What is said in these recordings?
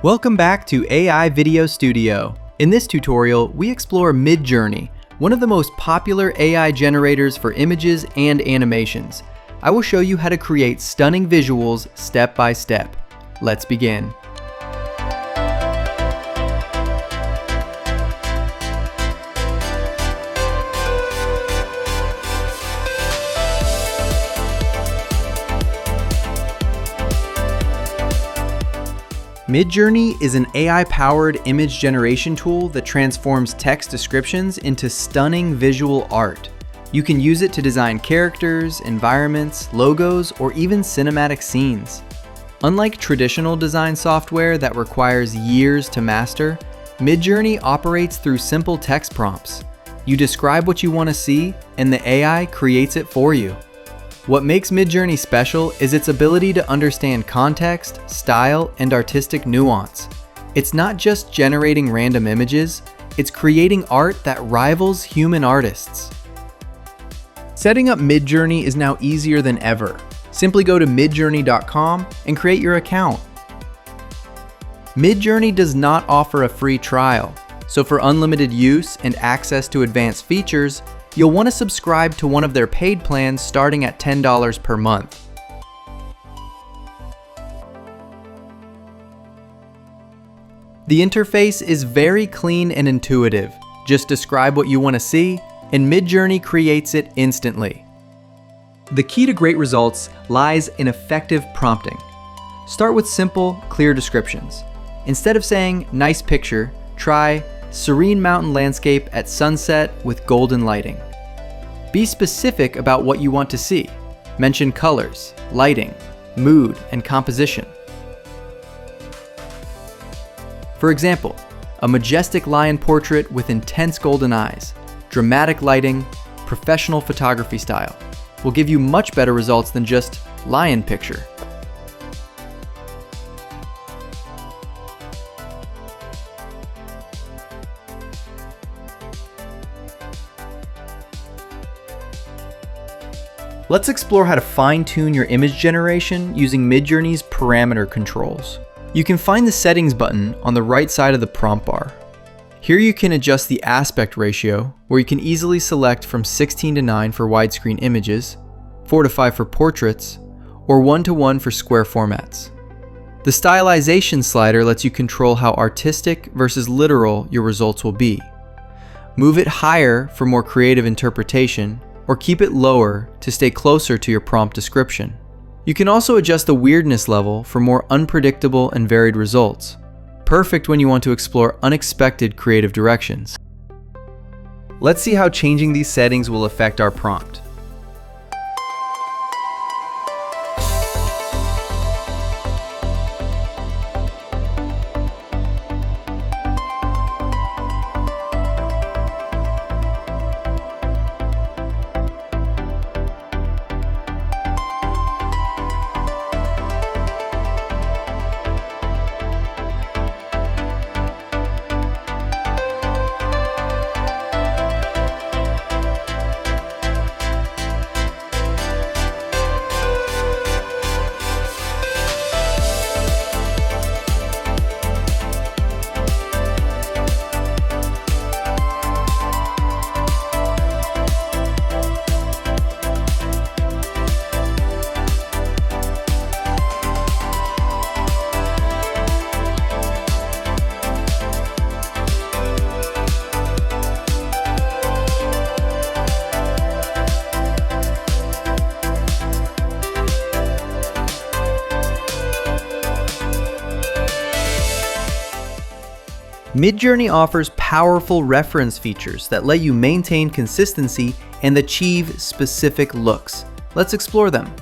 Welcome back to AI Video Studio. In this tutorial, we explore Midjourney, one of the most popular AI generators for images and animations. I will show you how to create stunning visuals step by step. Let's begin. Midjourney is an AI-powered image generation tool that transforms text descriptions into stunning visual art. You can use it to design characters, environments, logos, or even cinematic scenes. Unlike traditional design software that requires years to master, Midjourney operates through simple text prompts. You describe what you want to see, and the AI creates it for you. What makes Midjourney special is its ability to understand context, style, and artistic nuance. It's not just generating random images, it's creating art that rivals human artists. Setting up Midjourney is now easier than ever. Simply go to midjourney.com and create your account. Midjourney does not offer a free trial, so for unlimited use and access to advanced features, you'll want to subscribe to one of their paid plans starting at $10 per month. The interface is very clean and intuitive. Just describe what you want to see, and Midjourney creates it instantly. The key to great results lies in effective prompting. Start with simple, clear descriptions. Instead of saying, "nice picture," try, "serene mountain landscape at sunset with golden lighting." Be specific about what you want to see. Mention colors, lighting, mood, and composition. For example, a majestic lion portrait with intense golden eyes, dramatic lighting, professional photography style will give you much better results than just lion picture. Let's explore how to fine-tune your image generation using Midjourney's parameter controls. You can find the settings button on the right side of the prompt bar. Here you can adjust the aspect ratio, where you can easily select from 16:9 for widescreen images, 4:5 for portraits, or 1:1 for square formats. The stylization slider lets you control how artistic versus literal your results will be. Move it higher for more creative interpretation, or keep it lower to stay closer to your prompt description. You can also adjust the weirdness level for more unpredictable and varied results. Perfect when you want to explore unexpected creative directions. Let's see how changing these settings will affect our prompt. Midjourney offers powerful reference features that let you maintain consistency and achieve specific looks. Let's explore them.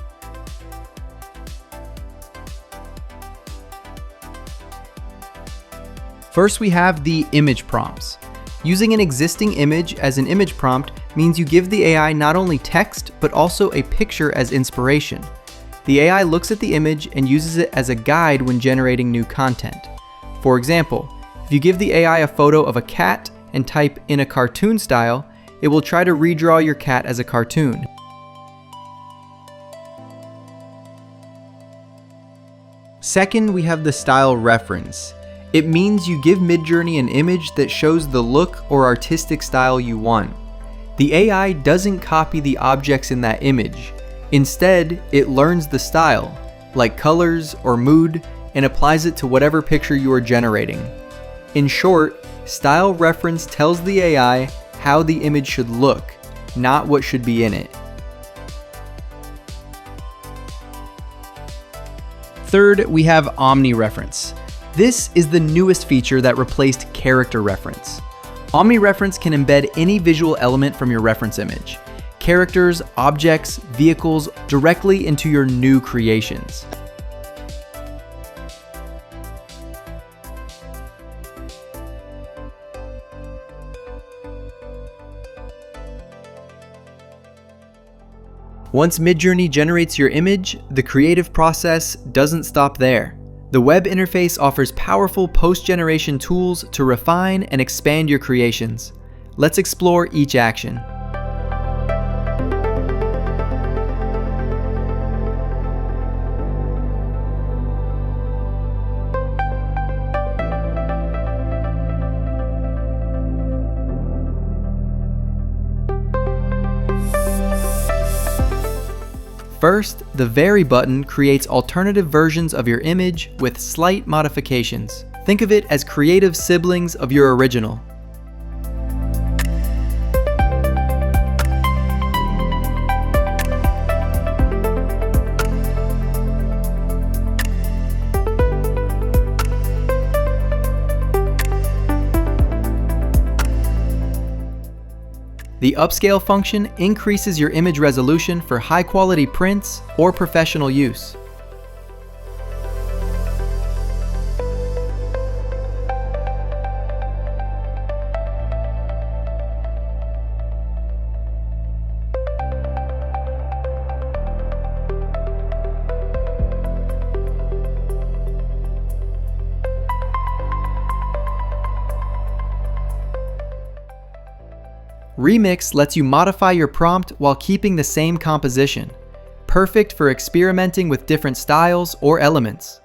First, we have the image prompts. Using an existing image as an image prompt means you give the AI not only text, but also a picture as inspiration. The AI looks at the image and uses it as a guide when generating new content. For example, if you give the AI a photo of a cat and type in a cartoon style, it will try to redraw your cat as a cartoon. Second, we have the style reference. It means you give Midjourney an image that shows the look or artistic style you want. The AI doesn't copy the objects in that image. Instead, it learns the style, like colors or mood, and applies it to whatever picture you are generating. In short, style reference tells the AI how the image should look, not what should be in it. Third, we have omnireference. This is the newest feature that replaced character reference. Omnireference can embed any visual element from your reference image, characters, objects, vehicles, directly into your new creations. Once Midjourney generates your image, the creative process doesn't stop there. The web interface offers powerful post-generation tools to refine and expand your creations. Let's explore each action. First, the Vary button creates alternative versions of your image with slight modifications. Think of it as creative siblings of your original. The upscale function increases your image resolution for high-quality prints or professional use. Remix lets you modify your prompt while keeping the same composition. Perfect for experimenting with different styles or elements.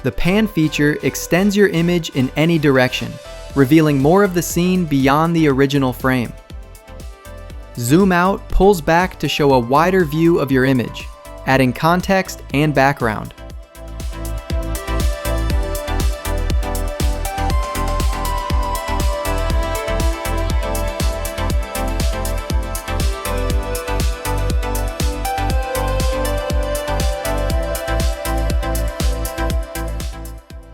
The pan feature extends your image in any direction, revealing more of the scene beyond the original frame. Zoom out pulls back to show a wider view of your image, adding context and background.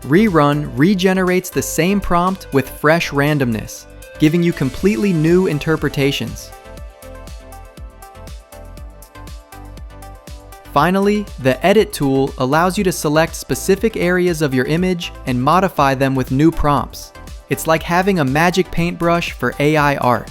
Rerun regenerates the same prompt with fresh randomness, giving you completely new interpretations. Finally, the Edit tool allows you to select specific areas of your image and modify them with new prompts. It's like having a magic paintbrush for AI art.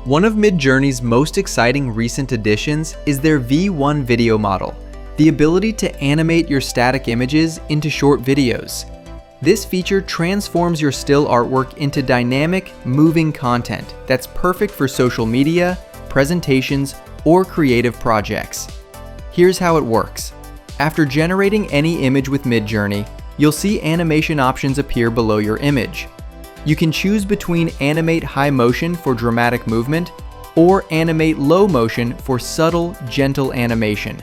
One of Midjourney's most exciting recent additions is their V1 video model, the ability to animate your static images into short videos. This feature transforms your still artwork into dynamic, moving content that's perfect for social media, presentations, or creative projects. Here's how it works. After generating any image with Midjourney, you'll see animation options appear below your image. You can choose between animate high motion for dramatic movement or animate low motion for subtle, gentle animation.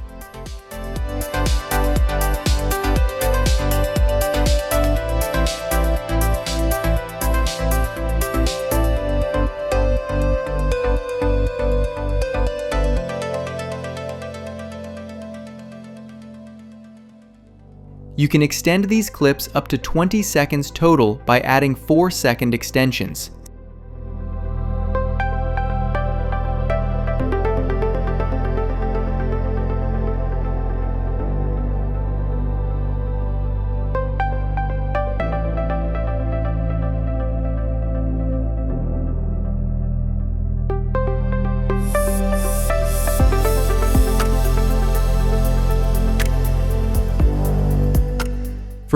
You can extend these clips up to 20 seconds total by adding 4-second extensions.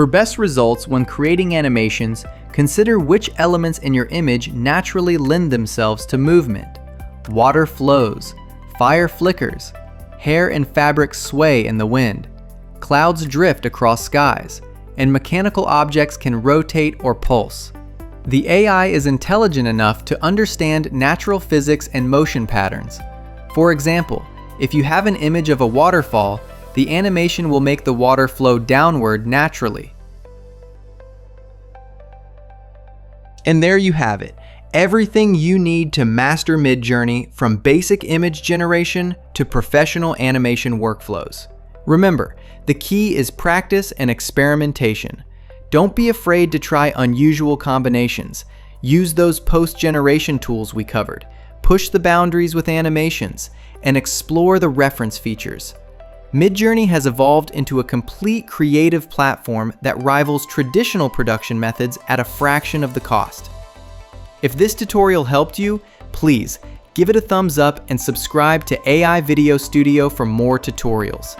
For best results when creating animations, consider which elements in your image naturally lend themselves to movement. Water flows, fire flickers, hair and fabric sway in the wind, clouds drift across skies, and mechanical objects can rotate or pulse. The AI is intelligent enough to understand natural physics and motion patterns. For example, if you have an image of a waterfall, the animation will make the water flow downward naturally. And there you have it. Everything you need to master Midjourney, from basic image generation to professional animation workflows. Remember, the key is practice and experimentation. Don't be afraid to try unusual combinations. Use those post-generation tools we covered. Push the boundaries with animations, and explore the reference features. Midjourney has evolved into a complete creative platform that rivals traditional production methods at a fraction of the cost. If this tutorial helped you, please give it a thumbs up and subscribe to AI Video Studio for more tutorials.